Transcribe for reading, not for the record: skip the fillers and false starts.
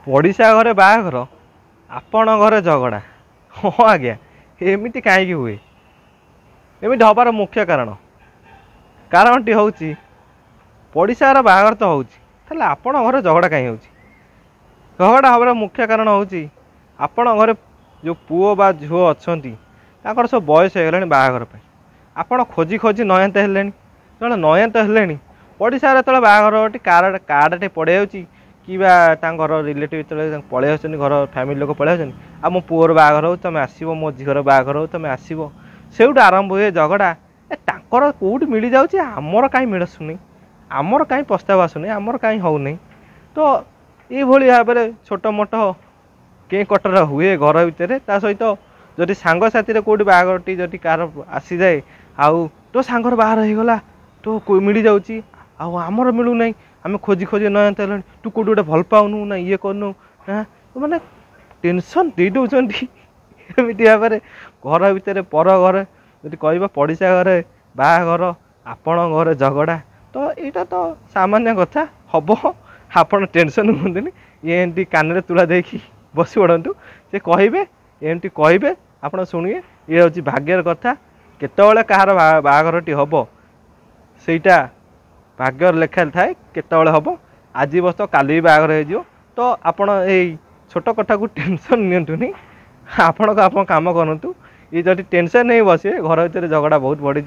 पड़िशा घरे बाहाघर आपण घरे झगड़ा। हाँ आज्ञा, एमती कहीं हुए? एमती हबार मुख्य कारणटी हूँ पड़िशा घर बाहाघर तो होते आपण घर झगड़ा कहीं हो? झगड़ा हबार मुख्य कारण हूँ आपण घरे जो पुओ बा झुओ अच्छा सब बयस हो गला बाहाघर आपण खोजी खोजी नयंत हेले जो नयंत हेले पड़िशा जो बाहाघर कार्डटे पड़े कि रिलेटिव जो पलि आसुच्च घर फैमिली लोक पलि आसुच्च आ मो पुअर बाहाघर हो तुम आसो मो झीर बाहाघर हो तुम आसो से आरंभ हुए झगड़ा। तांकर कौटी मिल जाऊँगी आमर कहीं मिलसुनी आमर कहीं प्रस्ताव आसुनी आमर कहीं होनी। तो ये भाव में छोट मोट के कटर हुए घर भितर ता सहित जदि सांगसाथी कौटी बाहाघरटी जदि कार आसी जाए आउ तो सांगर बाहर हो गला तो मिल जाऊँगी आमर मिलूना आम खोजी खोजी नयंत हेल्ले तू कौट गोटे भल पाऊनु ना ये करनु हाँ मैंने टेंशन दे दौरान एमती भाव में घर भितर पर घर जदि कह पड़िशा घरे बाहाघर आपण घरे झगड़ा तो यहाँ तो सामान्य कथा हम आपण टेंशन हुए ये एमती कान तुला देखी बस पड़ू से कहे एमती कहे आप शुणिए ये हूँ भाग्यर कथा केतବେଳେ कहार बाहाघरटी हम सेटा भाग्य लेखा थाए केतବେଳେ हम आज बस तो काली बाहाघर हो तो आपण ये छोट कथा को टेंशन नियंतुनी आपण काम करूँ ये जब टेंशन नहीं बसिए घर भर झगड़ा बहुत बढ़ी।